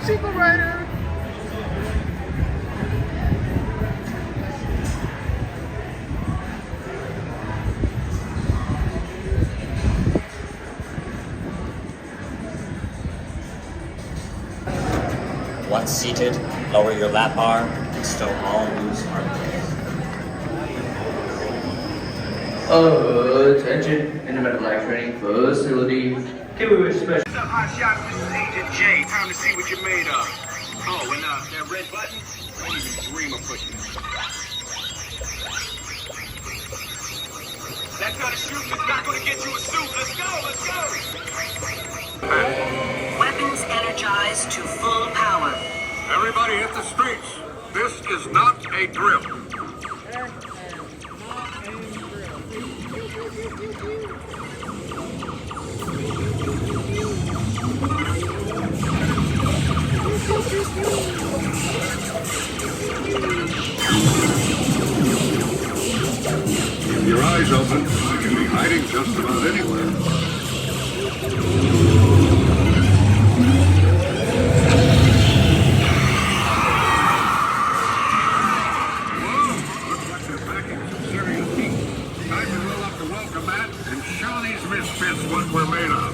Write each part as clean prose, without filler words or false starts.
Secret Rider. Once seated, lower your lap bar and stow all loose articles. Attention, in the medical life training facility. Can we wish special? What's up, hot shots? This is Agent J. Time to see what you're made of. Oh, and that red button, I didn't even dream of pushing it. That kind of shooting is not going to get you a suit. Let's go, let's go! Weapons energized to full power. Everybody hit the streets. This is not a drill. Keep your eyes open. I can be hiding just about anywhere. Misfits what we're made of.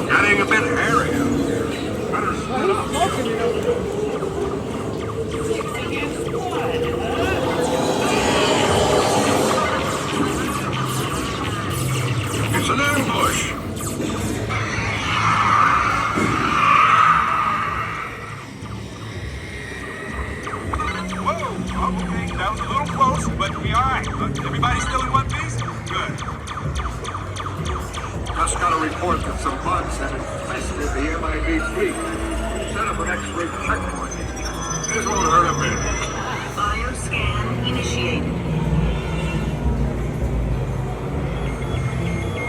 Getting a bit hairy out here. Better split up. It's an ambush. Okay, that was a little close, but we all right. Everybody still in one piece? Good. Just got a report that some bugs have infested the MIB fleet. Set up an X-ray checkpoint. This won't hurt a bit. Bioscan initiated.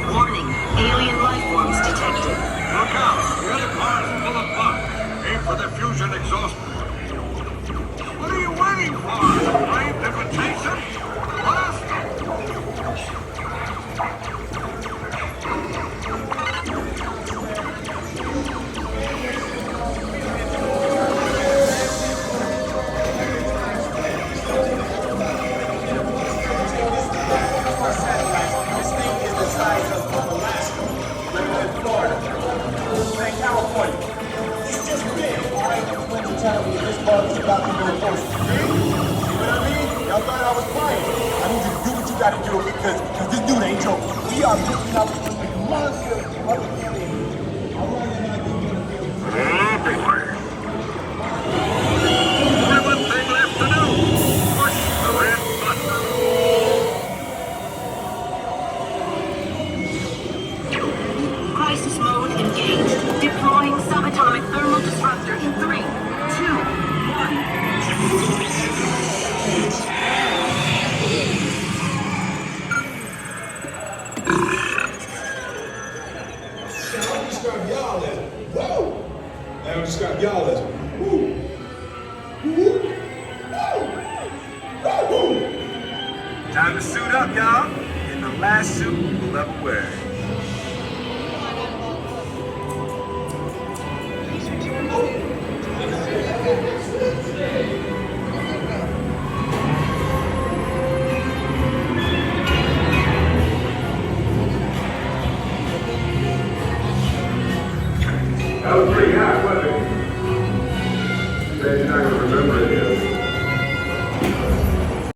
Warning, alien life forms detected. Look out! The other car is full of bugs. Aim for the fusion exhaust port. What are you waiting for? Brave invitation? Blast them! This thing is the size of Alaska, Florida, and California. It's just big, alright? When you tell me this bug is about to go first. See what I mean? Y'all thought I was playing. I need you to do what you gotta do because this dude ain't joking. We are picking up a monster of the alien. How long is that thing gonna be? Only one thing left to do. Push the red button. Crisis mode engaged. Deploying subatomic thermal disruptor in 3, 2, 1. Describe y'all as whoa. I would describe y'all as woo. Woo. Woo. Woo. Time to suit up, y'all. In the last suit we'll ever wear. That was pretty hot, wasn't it?